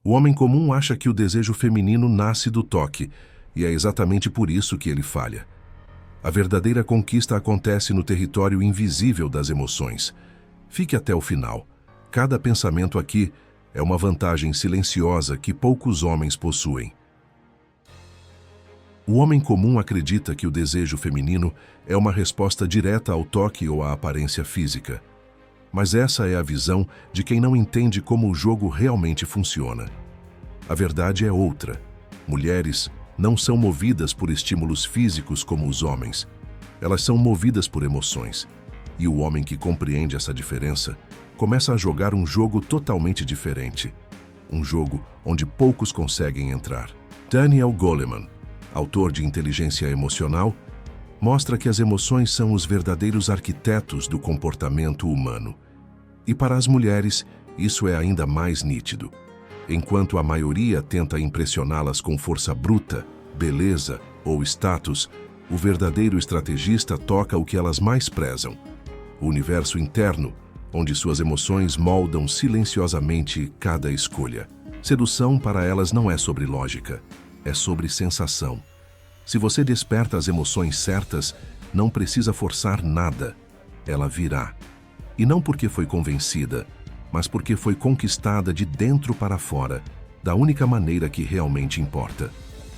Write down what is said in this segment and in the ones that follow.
O homem comum acha que o desejo feminino nasce do toque, e é exatamente por isso que ele falha. A verdadeira conquista acontece no território invisível das emoções. Fique até o final. Cada pensamento aqui é uma vantagem silenciosa que poucos homens possuem. O homem comum acredita que o desejo feminino é uma resposta direta ao toque ou à aparência física. Mas essa é a visão de quem não entende como o jogo realmente funciona. A verdade é outra. Mulheres não são movidas por estímulos físicos como os homens. Elas são movidas por emoções. E o homem que compreende essa diferença começa a jogar um jogo totalmente diferente. Um jogo onde poucos conseguem entrar. Daniel Goleman, autor de Inteligência Emocional, mostra que as emoções são os verdadeiros arquitetos do comportamento humano. E para as mulheres, isso é ainda mais nítido. Enquanto a maioria tenta impressioná-las com força bruta, beleza ou status, o verdadeiro estrategista toca o que elas mais prezam: o universo interno, onde suas emoções moldam silenciosamente cada escolha. Sedução para elas não é sobre lógica, é sobre sensação. Se você desperta as emoções certas, não precisa forçar nada. Ela virá. E não porque foi convencida, mas porque foi conquistada de dentro para fora, da única maneira que realmente importa.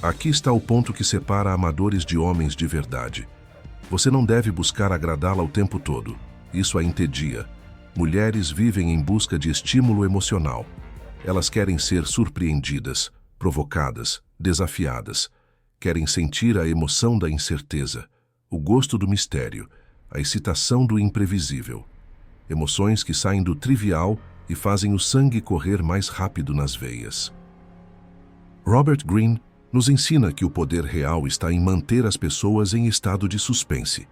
Aqui está o ponto que separa amadores de homens de verdade. Você não deve buscar agradá-la o tempo todo. Isso a entedia. Mulheres vivem em busca de estímulo emocional. Elas querem ser surpreendidas, provocadas, desafiadas. Querem sentir a emoção da incerteza, o gosto do mistério, a excitação do imprevisível. Emoções que saem do trivial e fazem o sangue correr mais rápido nas veias. Robert Greene nos ensina que o poder real está em manter as pessoas em estado de suspense,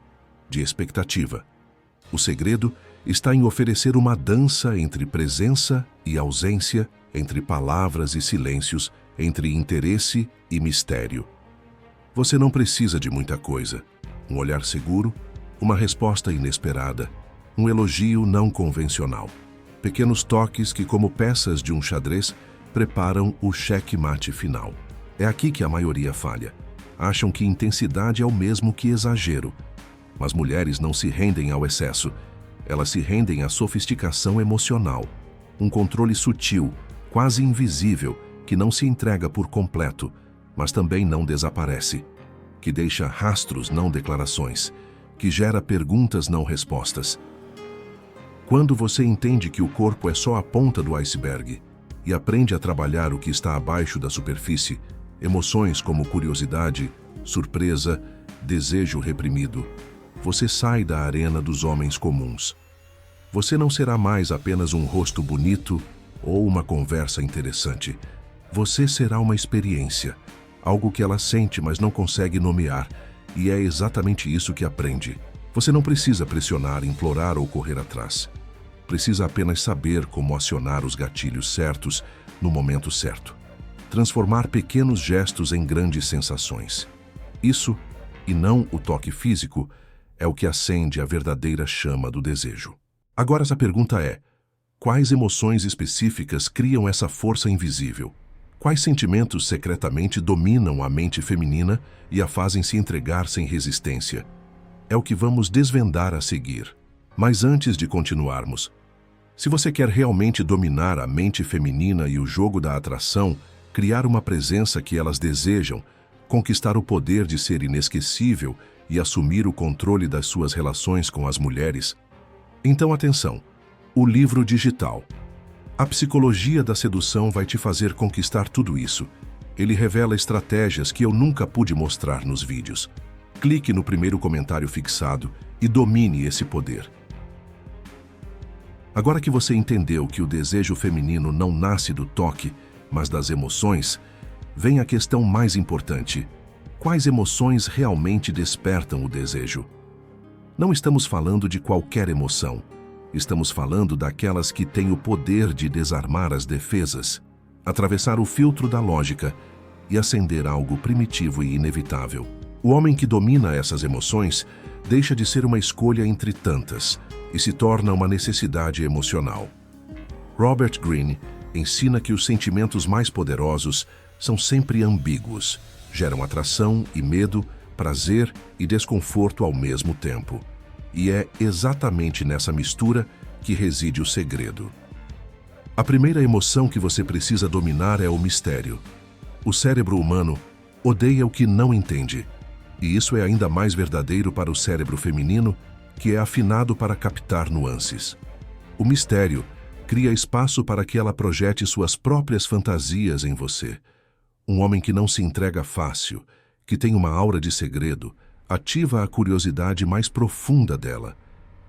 de expectativa. O segredo está em oferecer uma dança entre presença e ausência, entre palavras e silêncios, entre interesse e mistério. Você não precisa de muita coisa. Um olhar seguro, uma resposta inesperada, um elogio não convencional. Pequenos toques que, como peças de um xadrez, preparam o cheque-mate final. É aqui que a maioria falha. Acham que intensidade é o mesmo que exagero. Mas mulheres não se rendem ao excesso. Elas se rendem à sofisticação emocional. Um controle sutil, quase invisível, que não se entrega por completo, mas também não desaparece. Que deixa rastros, não declarações. Que gera perguntas, não respostas. Quando você entende que o corpo é só a ponta do iceberg e aprende a trabalhar o que está abaixo da superfície, emoções como curiosidade, surpresa, desejo reprimido, você sai da arena dos homens comuns. Você não será mais apenas um rosto bonito ou uma conversa interessante. Você será uma experiência, algo que ela sente, mas não consegue nomear, e é exatamente isso que aprende. Você não precisa pressionar, implorar ou correr atrás. Precisa apenas saber como acionar os gatilhos certos no momento certo. Transformar pequenos gestos em grandes sensações. Isso, e não o toque físico, é o que acende a verdadeira chama do desejo. Agora essa pergunta é: quais emoções específicas criam essa força invisível? Quais sentimentos secretamente dominam a mente feminina e a fazem se entregar sem resistência? É o que vamos desvendar a seguir. Mas antes de continuarmos, se você quer realmente dominar a mente feminina e o jogo da atração, criar uma presença que elas desejam, conquistar o poder de ser inesquecível e assumir o controle das suas relações com as mulheres, então atenção, o livro digital. A psicologia da sedução vai te fazer conquistar tudo isso. Ele revela estratégias que eu nunca pude mostrar nos vídeos. Clique no primeiro comentário fixado e domine esse poder. Agora que você entendeu que o desejo feminino não nasce do toque, mas das emoções, vem a questão mais importante. Quais emoções realmente despertam o desejo? Não estamos falando de qualquer emoção. Estamos falando daquelas que têm o poder de desarmar as defesas, atravessar o filtro da lógica e acender algo primitivo e inevitável. O homem que domina essas emoções deixa de ser uma escolha entre tantas e se torna uma necessidade emocional. Robert Greene ensina que os sentimentos mais poderosos são sempre ambíguos, geram atração e medo, prazer e desconforto ao mesmo tempo. E é exatamente nessa mistura que reside o segredo. A primeira emoção que você precisa dominar é o mistério. O cérebro humano odeia o que não entende, e isso é ainda mais verdadeiro para o cérebro feminino, que é afinado para captar nuances. O mistério cria espaço para que ela projete suas próprias fantasias em você. Um homem que não se entrega fácil, que tem uma aura de segredo, ativa a curiosidade mais profunda dela.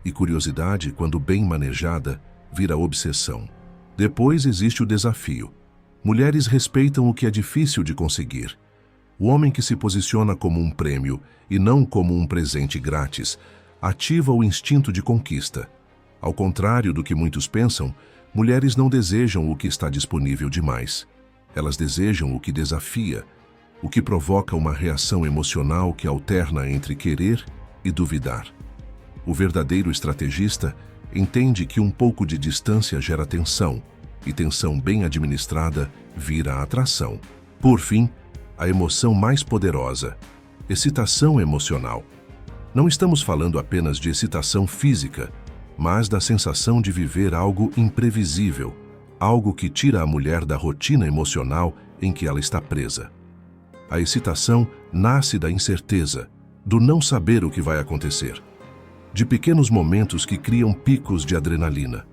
E curiosidade, quando bem manejada, vira obsessão. Depois existe o desafio. Mulheres respeitam o que é difícil de conseguir. O homem que se posiciona como um prêmio e não como um presente grátis, ativa o instinto de conquista. Ao contrário do que muitos pensam, mulheres não desejam o que está disponível demais. Elas desejam o que desafia, o que provoca uma reação emocional que alterna entre querer e duvidar. O verdadeiro estrategista entende que um pouco de distância gera tensão, e tensão bem administrada vira atração. Por fim, a emoção mais poderosa, excitação emocional. Não estamos falando apenas de excitação física, mas da sensação de viver algo imprevisível, algo que tira a mulher da rotina emocional em que ela está presa. A excitação nasce da incerteza, do não saber o que vai acontecer, de pequenos momentos que criam picos de adrenalina.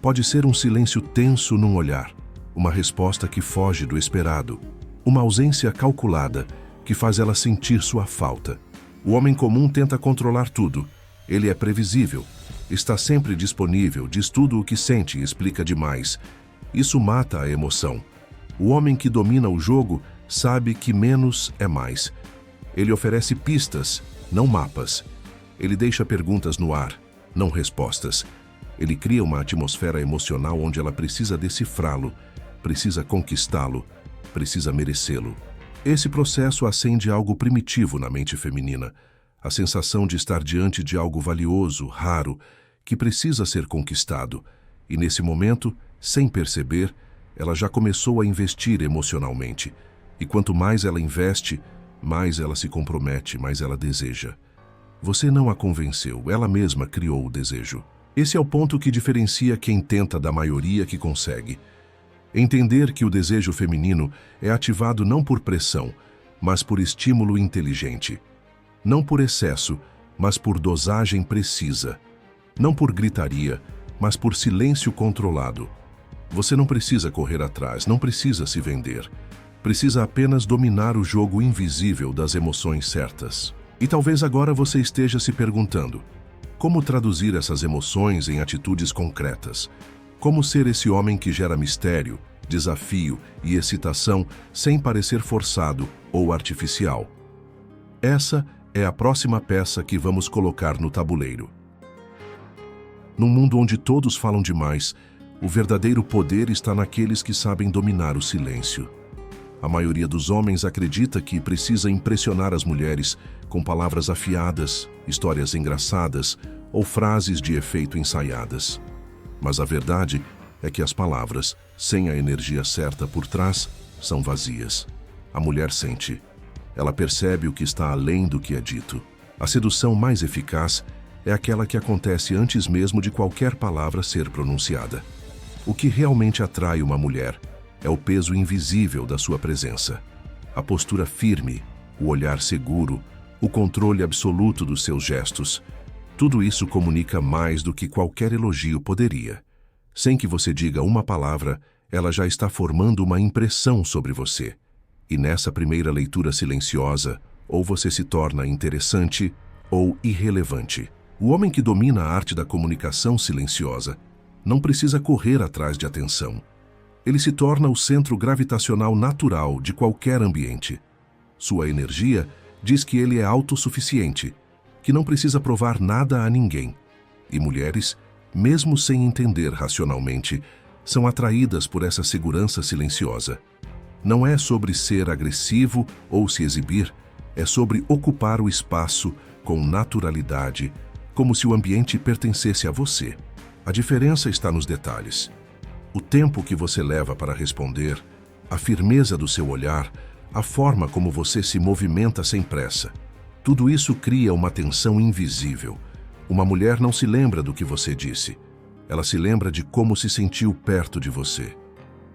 Pode ser um silêncio tenso num olhar, uma resposta que foge do esperado, uma ausência calculada que faz ela sentir sua falta. O homem comum tenta controlar tudo. Ele é previsível, está sempre disponível, diz tudo o que sente e explica demais. Isso mata a emoção. O homem que domina o jogo sabe que menos é mais. Ele oferece pistas, não mapas. Ele deixa perguntas no ar, não respostas. Ele cria uma atmosfera emocional onde ela precisa decifrá-lo, precisa conquistá-lo, precisa merecê-lo. Esse processo acende algo primitivo na mente feminina, a sensação de estar diante de algo valioso, raro, que precisa ser conquistado. E nesse momento, sem perceber, ela já começou a investir emocionalmente. E quanto mais ela investe, mais ela se compromete, mais ela deseja. Você não a convenceu, ela mesma criou o desejo. Esse é o ponto que diferencia quem tenta da maioria que consegue. Entender que o desejo feminino é ativado não por pressão, mas por estímulo inteligente. Não por excesso, mas por dosagem precisa. Não por gritaria, mas por silêncio controlado. Você não precisa correr atrás, não precisa se vender. Precisa apenas dominar o jogo invisível das emoções certas. E talvez agora você esteja se perguntando: como traduzir essas emoções em atitudes concretas? Como ser esse homem que gera mistério, desafio e excitação sem parecer forçado ou artificial? Essa é a próxima peça que vamos colocar no tabuleiro. Num mundo onde todos falam demais, o verdadeiro poder está naqueles que sabem dominar o silêncio. A maioria dos homens acredita que precisa impressionar as mulheres com palavras afiadas, histórias engraçadas ou frases de efeito ensaiadas. Mas a verdade é que as palavras, sem a energia certa por trás, são vazias. A mulher sente. Ela percebe o que está além do que é dito. A sedução mais eficaz é aquela que acontece antes mesmo de qualquer palavra ser pronunciada. O que realmente atrai uma mulher é o peso invisível da sua presença. A postura firme, o olhar seguro, o controle absoluto dos seus gestos. Tudo isso comunica mais do que qualquer elogio poderia. Sem que você diga uma palavra, ela já está formando uma impressão sobre você. E nessa primeira leitura silenciosa, ou você se torna interessante ou irrelevante. O homem que domina a arte da comunicação silenciosa não precisa correr atrás de atenção. Ele se torna o centro gravitacional natural de qualquer ambiente. Sua energia diz que ele é autossuficiente, que não precisa provar nada a ninguém. E mulheres, mesmo sem entender racionalmente, são atraídas por essa segurança silenciosa. Não é sobre ser agressivo ou se exibir, é sobre ocupar o espaço com naturalidade, como se o ambiente pertencesse a você. A diferença está nos detalhes. O tempo que você leva para responder, a firmeza do seu olhar, a forma como você se movimenta sem pressa. Tudo isso cria uma tensão invisível. Uma mulher não se lembra do que você disse. Ela se lembra de como se sentiu perto de você.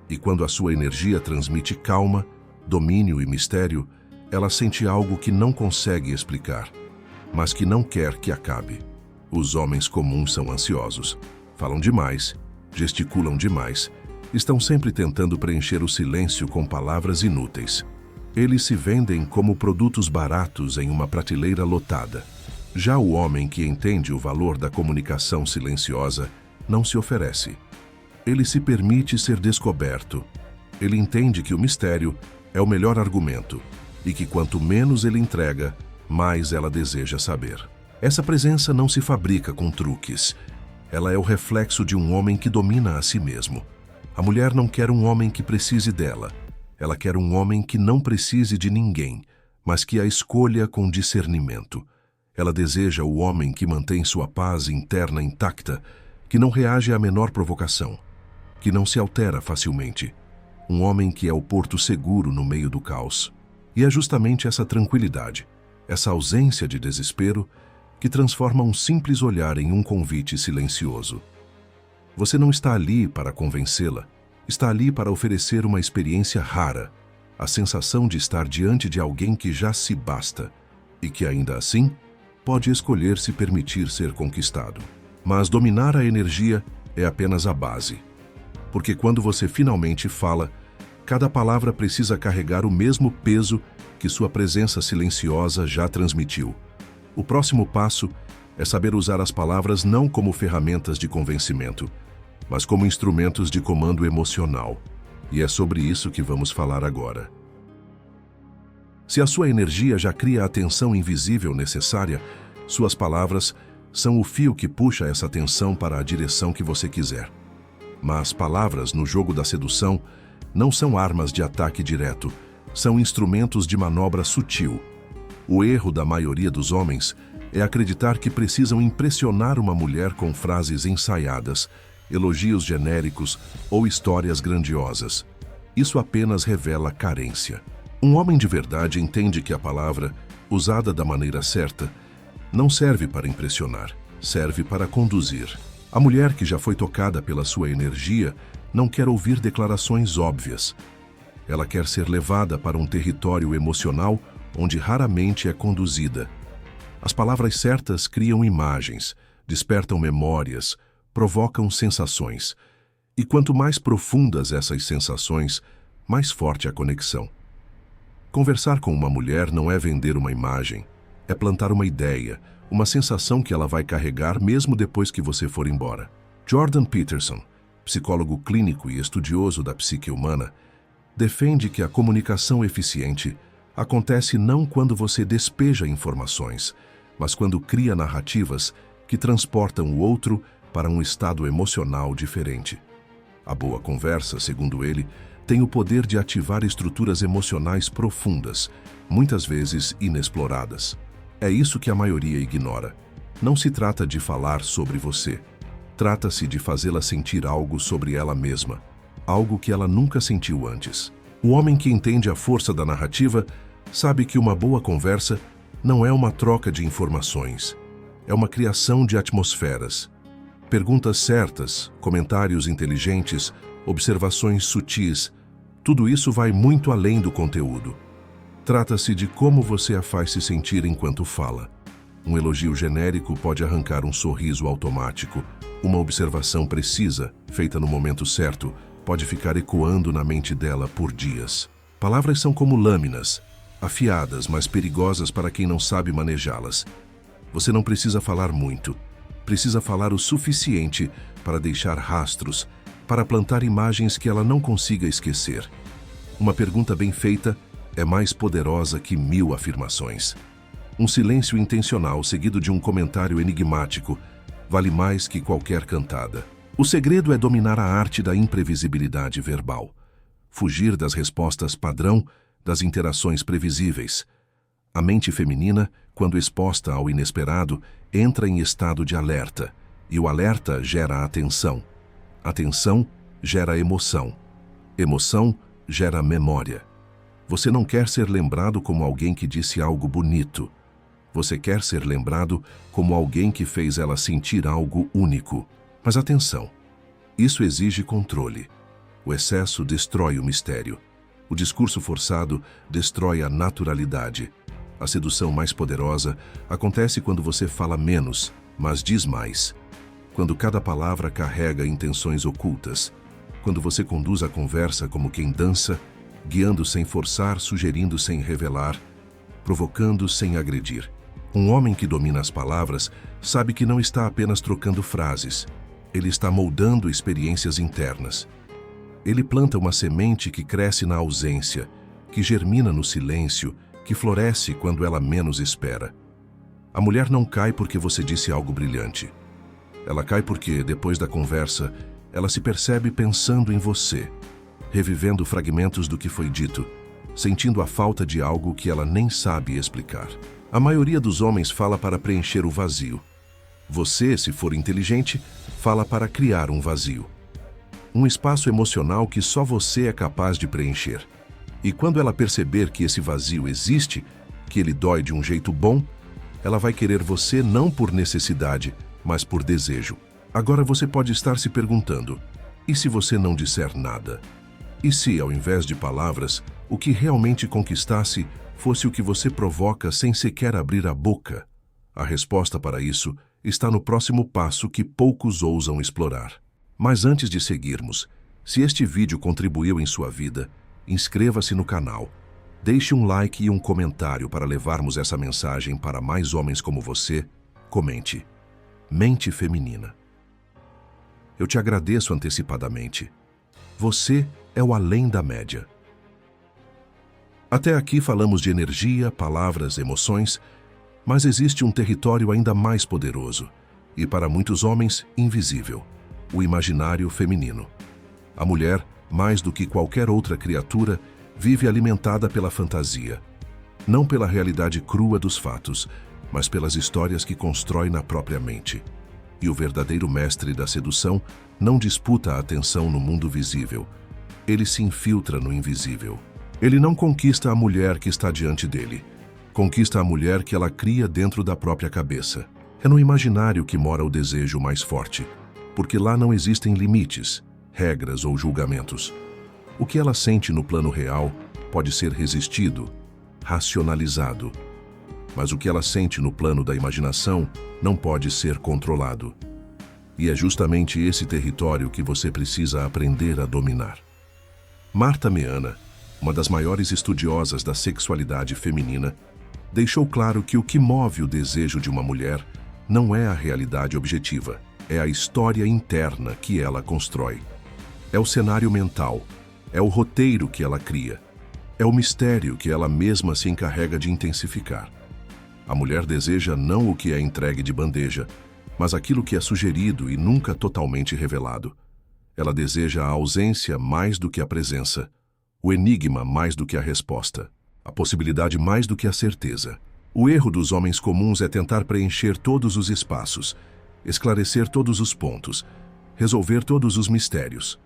E quando a sua energia transmite calma, domínio e mistério, ela sente algo que não consegue explicar, mas que não quer que acabe. Os homens comuns são ansiosos. Falam demais, gesticulam demais, estão sempre tentando preencher o silêncio com palavras inúteis. Eles se vendem como produtos baratos em uma prateleira lotada. Já o homem que entende o valor da comunicação silenciosa não se oferece. Ele se permite ser descoberto. Ele entende que o mistério é o melhor argumento e que quanto menos ele entrega, mais ela deseja saber. Essa presença não se fabrica com truques. Ela é o reflexo de um homem que domina a si mesmo. A mulher não quer um homem que precise dela. Ela quer um homem que não precise de ninguém, mas que a escolha com discernimento. Ela deseja o homem que mantém sua paz interna intacta, que não reage à menor provocação, que não se altera facilmente. Um homem que é o porto seguro no meio do caos. E é justamente essa tranquilidade, essa ausência de desespero, que transforma um simples olhar em um convite silencioso. Você não está ali para convencê-la, está ali para oferecer uma experiência rara, a sensação de estar diante de alguém que já se basta e que, ainda assim, pode escolher se permitir ser conquistado. Mas dominar a energia é apenas a base. Porque quando você finalmente fala, cada palavra precisa carregar o mesmo peso que sua presença silenciosa já transmitiu. O próximo passo é saber usar as palavras não como ferramentas de convencimento, mas como instrumentos de comando emocional. E é sobre isso que vamos falar agora. Se a sua energia já cria a tensão invisível necessária, suas palavras são o fio que puxa essa tensão para a direção que você quiser. Mas palavras no jogo da sedução não são armas de ataque direto, são instrumentos de manobra sutil. O erro da maioria dos homens é acreditar que precisam impressionar uma mulher com frases ensaiadas, elogios genéricos ou histórias grandiosas. Isso apenas revela carência. Um homem de verdade entende que a palavra, usada da maneira certa, não serve para impressionar, serve para conduzir. A mulher que já foi tocada pela sua energia não quer ouvir declarações óbvias. Ela quer ser levada para um território emocional onde raramente é conduzida. As palavras certas criam imagens, despertam memórias, provocam sensações. E quanto mais profundas essas sensações, mais forte a conexão. Conversar com uma mulher não é vender uma imagem, é plantar uma ideia, uma sensação que ela vai carregar mesmo depois que você for embora. Jordan Peterson, psicólogo clínico e estudioso da psique humana, defende que a comunicação eficiente acontece não quando você despeja informações, mas quando cria narrativas que transportam o outro para um estado emocional diferente. A boa conversa, segundo ele, tem o poder de ativar estruturas emocionais profundas, muitas vezes inexploradas. É isso que a maioria ignora. Não se trata de falar sobre você. Trata-se de fazê-la sentir algo sobre ela mesma, algo que ela nunca sentiu antes. O homem que entende a força da narrativa sabe que uma boa conversa não é uma troca de informações, é uma criação de atmosferas. Perguntas certas, comentários inteligentes, observações sutis, tudo isso vai muito além do conteúdo. Trata-se de como você a faz se sentir enquanto fala. Um elogio genérico pode arrancar um sorriso automático. Uma observação precisa, feita no momento certo, pode ficar ecoando na mente dela por dias. Palavras são como lâminas, afiadas, mas perigosas para quem não sabe manejá-las. Você não precisa falar muito. Precisa falar o suficiente para deixar rastros, para plantar imagens que ela não consiga esquecer. Uma pergunta bem feita é mais poderosa que 1000 afirmações. Um silêncio intencional seguido de um comentário enigmático vale mais que qualquer cantada. O segredo é dominar a arte da imprevisibilidade verbal. Fugir das respostas padrão, das interações previsíveis. A mente feminina, quando exposta ao inesperado, entra em estado de alerta, e o alerta gera atenção. Atenção gera emoção. Emoção gera memória. Você não quer ser lembrado como alguém que disse algo bonito. Você quer ser lembrado como alguém que fez ela sentir algo único. Mas atenção, isso exige controle. O excesso destrói o mistério. O discurso forçado destrói a naturalidade. A sedução mais poderosa acontece quando você fala menos, mas diz mais. Quando cada palavra carrega intenções ocultas. Quando você conduz a conversa como quem dança, guiando sem forçar, sugerindo sem revelar, provocando sem agredir. Um homem que domina as palavras sabe que não está apenas trocando frases. Ele está moldando experiências internas. Ele planta uma semente que cresce na ausência, que germina no silêncio, que floresce quando ela menos espera. A mulher não cai porque você disse algo brilhante. Ela cai porque, depois da conversa, ela se percebe pensando em você, revivendo fragmentos do que foi dito, sentindo a falta de algo que ela nem sabe explicar. A maioria dos homens fala para preencher o vazio. Você, se for inteligente, fala para criar um vazio. Um espaço emocional que só você é capaz de preencher. E quando ela perceber que esse vazio existe, que ele dói de um jeito bom, ela vai querer você não por necessidade, mas por desejo. Agora você pode estar se perguntando, e se você não disser nada? E se, ao invés de palavras, o que realmente conquistasse fosse o que você provoca sem sequer abrir a boca? A resposta para isso está no próximo passo que poucos ousam explorar. Mas antes de seguirmos, se este vídeo contribuiu em sua vida, inscreva-se no canal, deixe um like e um comentário para levarmos essa mensagem para mais homens como você. Comente. Mente feminina. Eu te agradeço antecipadamente. Você é o além da média. Até aqui falamos de energia, palavras, emoções, mas existe um território ainda mais poderoso e, para muitos homens, invisível: o imaginário feminino. A mulher, mais do que qualquer outra criatura, vive alimentada pela fantasia. Não pela realidade crua dos fatos, mas pelas histórias que constrói na própria mente. E o verdadeiro mestre da sedução não disputa a atenção no mundo visível. Ele se infiltra no invisível. Ele não conquista a mulher que está diante dele. Conquista a mulher que ela cria dentro da própria cabeça. É no imaginário que mora o desejo mais forte, porque lá não existem limites, regras ou julgamentos. O que ela sente no plano real pode ser resistido, racionalizado. Mas o que ela sente no plano da imaginação não pode ser controlado. E é justamente esse território que você precisa aprender a dominar. Marta Meana, uma das maiores estudiosas da sexualidade feminina, deixou claro que o que move o desejo de uma mulher não é a realidade objetiva, é a história interna que ela constrói. É o cenário mental, é o roteiro que ela cria, é o mistério que ela mesma se encarrega de intensificar. A mulher deseja não o que é entregue de bandeja, mas aquilo que é sugerido e nunca totalmente revelado. Ela deseja a ausência mais do que a presença, o enigma mais do que a resposta, a possibilidade mais do que a certeza. O erro dos homens comuns é tentar preencher todos os espaços, esclarecer todos os pontos, resolver todos os mistérios.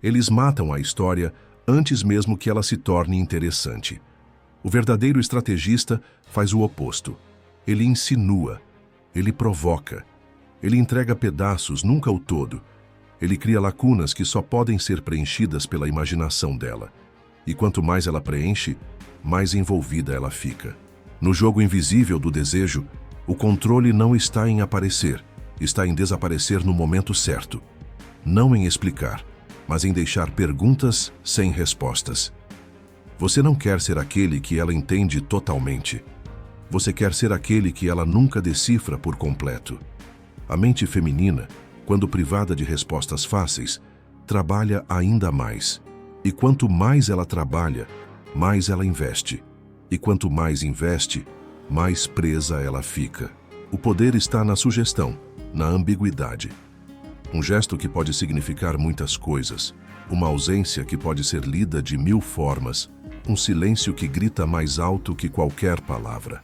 Eles matam a história antes mesmo que ela se torne interessante. O verdadeiro estrategista faz o oposto. Ele insinua, ele provoca, ele entrega pedaços, nunca o todo. Ele cria lacunas que só podem ser preenchidas pela imaginação dela. E quanto mais ela preenche, mais envolvida ela fica. No jogo invisível do desejo, o controle não está em aparecer, está em desaparecer no momento certo. Não em explicar, mas em deixar perguntas sem respostas. Você não quer ser aquele que ela entende totalmente. Você quer ser aquele que ela nunca decifra por completo. A mente feminina, quando privada de respostas fáceis, trabalha ainda mais. E quanto mais ela trabalha, mais ela investe. E quanto mais investe, mais presa ela fica. O poder está na sugestão, na ambiguidade. Um gesto que pode significar muitas coisas, uma ausência que pode ser lida de 1000 formas, um silêncio que grita mais alto que qualquer palavra.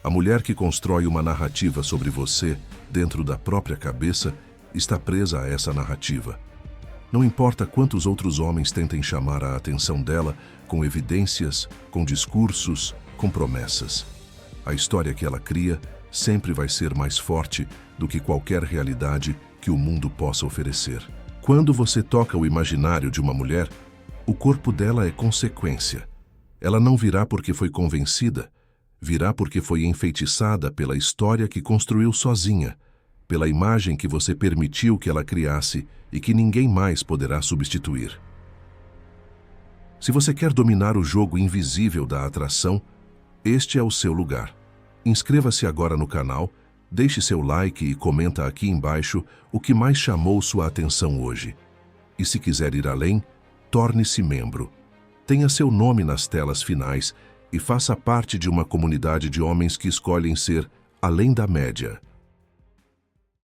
A mulher que constrói uma narrativa sobre você, dentro da própria cabeça, está presa a essa narrativa. Não importa quantos outros homens tentem chamar a atenção dela com evidências, com discursos, com promessas. A história que ela cria sempre vai ser mais forte do que qualquer realidade que o mundo possa oferecer. Quando você toca o imaginário de uma mulher, o corpo dela é consequência. Ela não virá porque foi convencida, virá porque foi enfeitiçada pela história que construiu sozinha, pela imagem que você permitiu que ela criasse e que ninguém mais poderá substituir. Se você quer dominar o jogo invisível da atração, este é o seu lugar. Inscreva-se agora no canal, deixe seu like e comenta aqui embaixo o que mais chamou sua atenção hoje. E se quiser ir além, torne-se membro. Tenha seu nome nas telas finais e faça parte de uma comunidade de homens que escolhem ser além da média.